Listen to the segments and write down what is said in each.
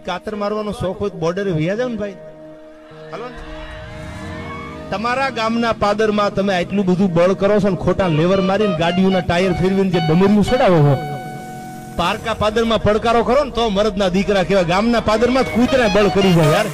કાતર મારવાનો શોખ હોય બોર્ડરે વૈયા જાવ ને ભાઈ. હાલો તમારા ગામના પાદરમાં તમે આટલું બધું બળ કરો છો ને ખોટા લેવર મારીને ગાડીઓના ટાયર ફેરવીને જે ડમરિયું છોડાવો છો, પારકા પાદરમાં પડકારો કરો ને તો મરદના દીકરા કહેવાય. ગામના પાદરમાં કૂતરા બળ કરી જાય યાર.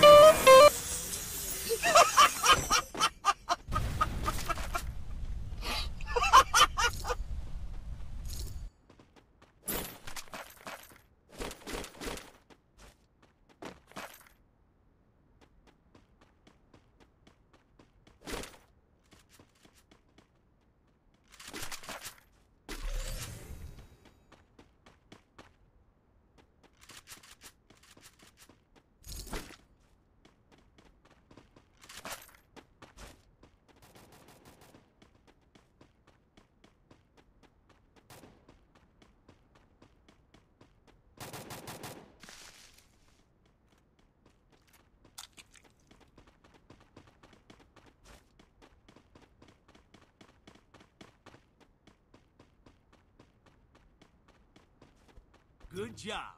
Good job.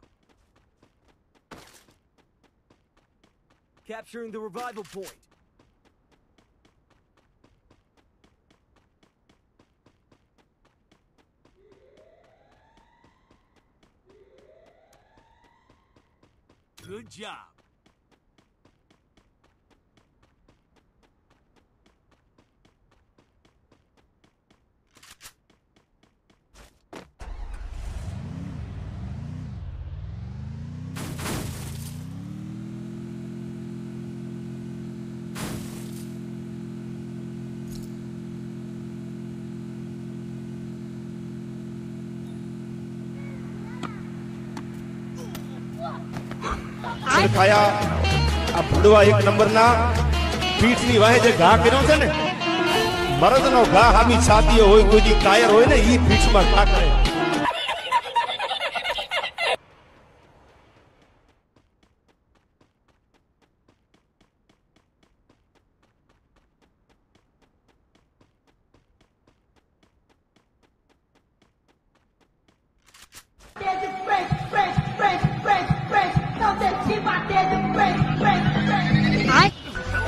Capturing the revival point. Good job. આ ભડવા એક નંબરના પીઠની વાહે જે ઘા કર્યો છે ને, મરદનો ઘા હામી છાતીઓ હોય, કોઈ કાયર હોય ને ઈ પીઠમાં ઘા કરે.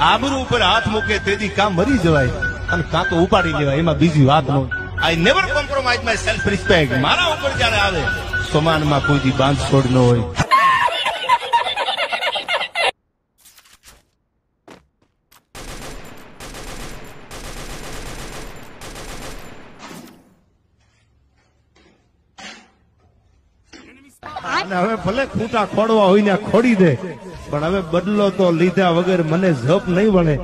આબરૂ ઉપર હાથ મૂકે તેથી કામ મરી જવાય અને કાં તો ઉપાડી લેવાય, એમાં બીજી વાત ન. I never compromise my self respect. મારા ઉપર જયારે આવે સમાનમાં કોઈ દી બાંધ છોડ ન હોય. અને હવે ભલે ખૂંટા ખોડવા હોય ને ખોડી દે, પણ હવે બદલો તો લીધા વગર મને જપ નહીં વળે.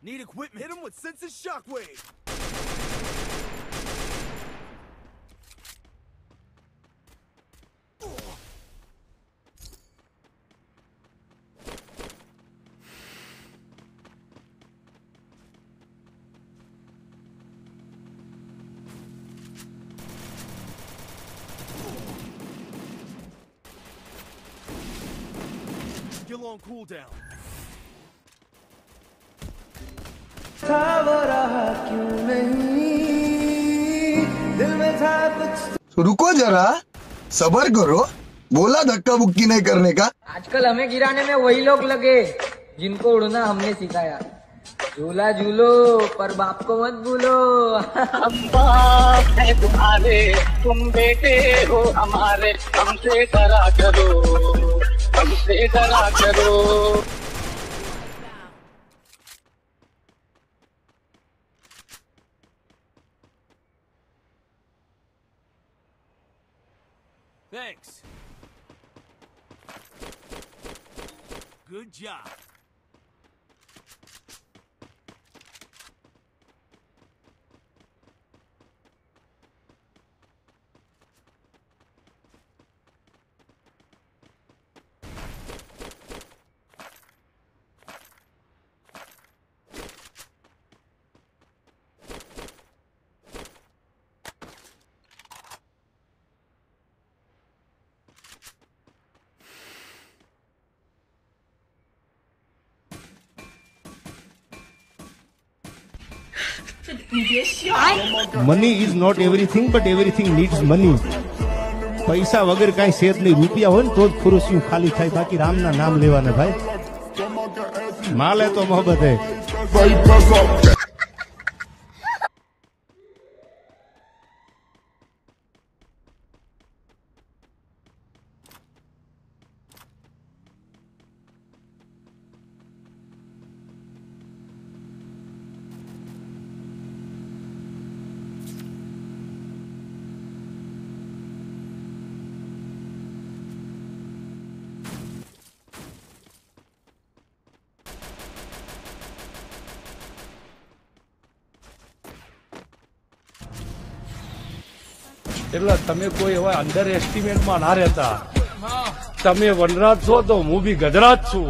Need equipment. Hit him with sense of shockwave. Still on cooldown. रुको जरा, सबर करो. बोला धक्का बुक्की नहीं करने का. आजकल हमें गिराने में वही लोग लगे जिनको उड़ना हमने सिखाया. झूला झूलो पर बाप को मत भूलो. हम बाप है तुम्हारे, तुम बेटे हो हमारे, हमसे डरा करो. हमसे डरा करो। Thanks. Good job. Money is not everything but everything needs money. પૈસા વગર કાંઈ શેર નહીં. રૂપિયા હોય ને તો જ ખુરશીઓ ખાલી થાય, બાકી રામના નામ લેવાના ભાઈ. માલ હે તો મોહબ્બત હે. એટલે તમે કોઈ એવા અંડર એસ્ટિમેટમાં ના રહેતા. તમે વનરાજ છો તો હું બી ગજરાજ છું.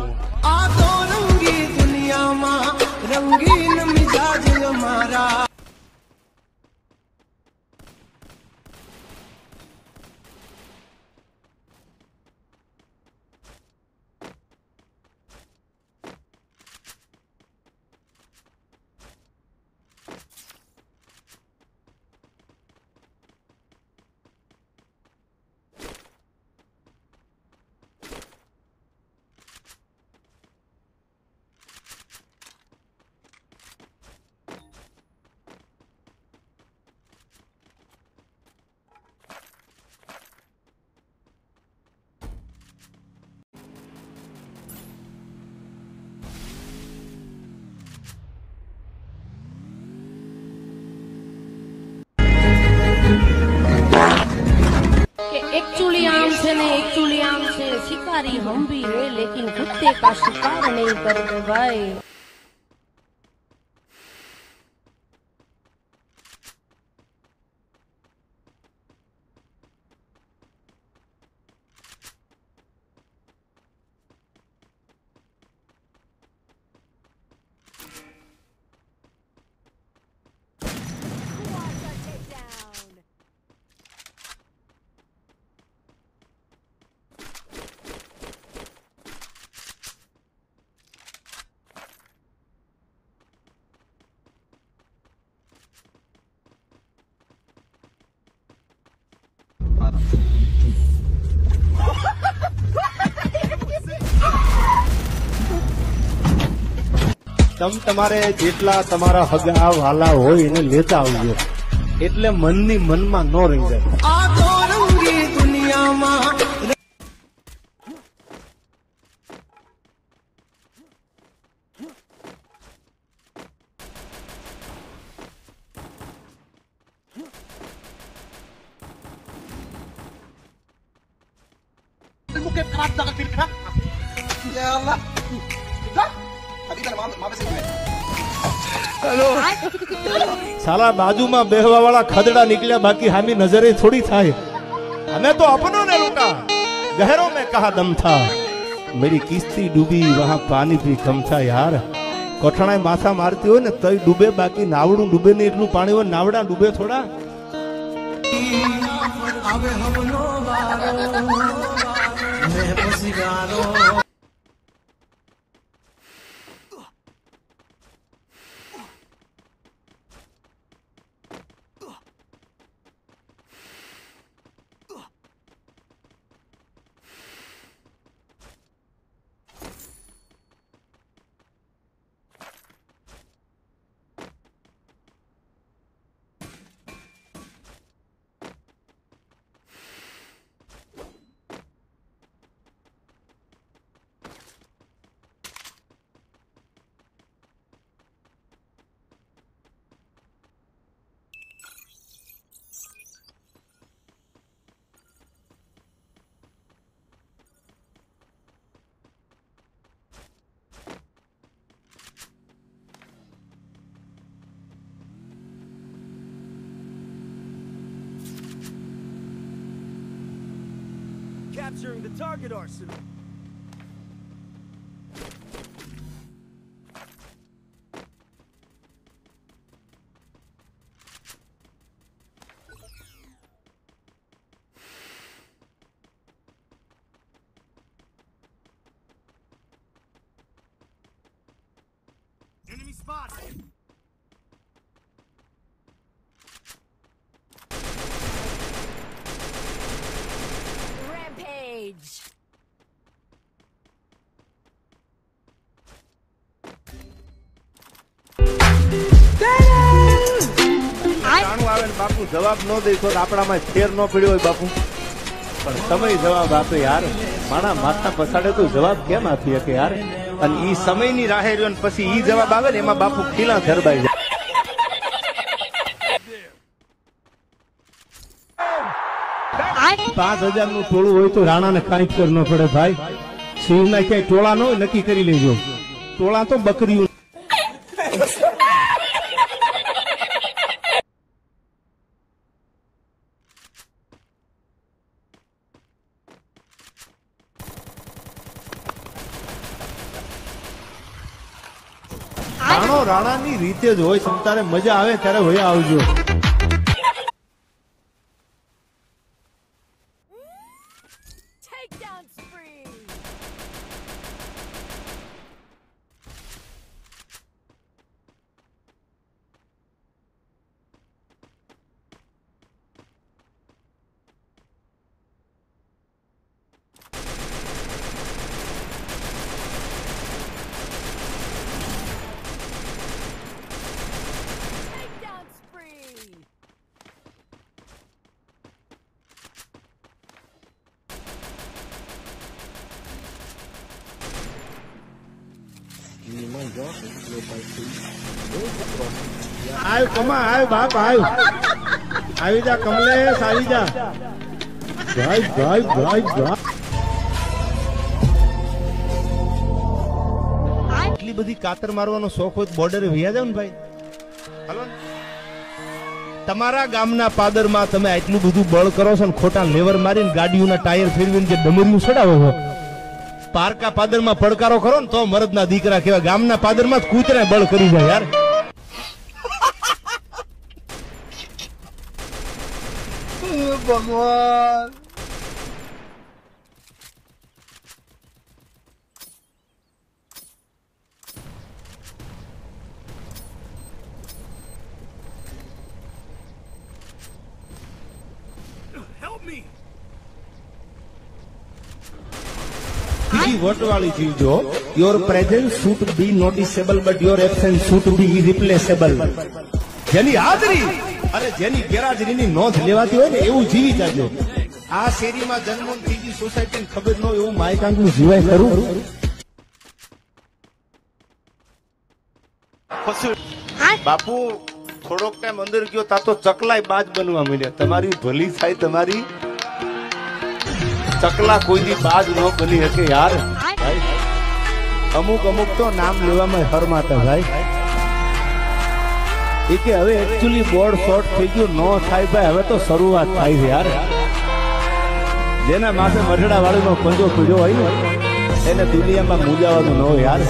આ તો રંગી દુનિયામાં રંગીન મિજાજ અમારા. कि एक चूली आम से ने एक चूली आम से शिकारी हम भी है लेकिन कुत्ते का शिकार नहीं करते भाई. તમારે જેટલા તમારા હગા વાલા હોય એને લેતા આવજો, એટલે મનની મનમાં ન રહી જાય. આ તો રંગી દુનિયામાં સાલા બાજુમાં બેહવા વાળા ખદડા નીકળ્યા, બાકી હામી નજરે થોડી થાય. हमें तो अपनों ने लूटा, गहरों में कहा दम था, मेरी किस्ती डूबी वहां पानी भी कम था यार. કોઠણાએ માથા મારતી હોય ને તોય ડૂબે, બાકી નાવડું ડૂબે નહીં એટલું પાણી હોય. નાવડા ડૂબે થોડા. હવે હમનો વારો મેં પછી ગારો. Capturing the target arsenal. Enemy spotted. Rampage. જાણું આવે ને બાપુ જવાબ ન દે તો આપણામાં ફેર ન પડ્યો હોય બાપુ, પણ સમય જવાબ આપે યાર. માણા માથા પછાડે તો જવાબ કેમ આપી શકે યાર? અને ઈ સમયની રાહે રહ્યો ને પછી ઈ જવાબ આવે ને એમાં બાપુ ખીલા ધરબાઈ જાય. 5000 નું ટોળું હોય તો રાણાને કાંઈ કર ન પડે ભાઈ. શિવના ક્યાંય ટોળા ન હોય નક્કી કરી લેજો. ટોળા તો બકરીઓ. રાણો રાણાની રીતે જ હોય. તમારે મજા આવે ત્યારે વયા આવજો. Takedown spree. Takedown spree. આવ કમા આવ બાપ આવ. આવી જા કમલેશ, આવી જા. ભાઈ ભાઈ ભાઈ ભાઈ. એટલી બધી કાતર મારવાનો શોખ હોય તો બોર્ડરે વયા જાવ ને ભાઈ. હાલો ને. તમારા ગામના પાદરમાં તમે આટલું બધું બળ કરો છો ને ખોટા લેવર મારીને ગાડીઓના ટાયર ફેરવીને જે ડમરીયું સડાવો છો. પારકા પાદરમાં પડકારો કરો ને તો મરદના દીકરા કેવા. ગામના પાદરમાં જ કૂતરા બળ કરી જાય યાર. ભગવાન Help me! બીજી વટવાળી ચીજ જો. Your presence should be noticeable but your absence should be irreplaceable. જેની હાજરી અને જેની ગેરહાજરીની નોંધ લેવાતી હોય ને એવું જીવી જાજો. આ શેરીમાં જન્મ ત્રીજી સોસાયટીને ખબર ન હોય એવું માયકાંગનું જીવાય ખરું. બાપુ થોડોક ટાઈમ અંદર ગયો તા તો ચકલાય બાજ બનવા માંડ્યા. તમારી ભલી થાય તમારી. ચકલા કોઈ દી બાજ ન બની શકે યાર. અમુક અમુક તો નામ લેવામાં હરમાતા ભાઈ. એ કે હવે એકચ્યુઅલી બોર્ડ શોર્ટ થઈ ગયું ન થાય ભાઈ. હવે તો શરૂઆત થાય છે યાર. જેના માથે મઢડા વાળીનો પંજો પીડ્યો હોય ને એને દુનિયામાં મૂજાવાનું ન હોય યાર.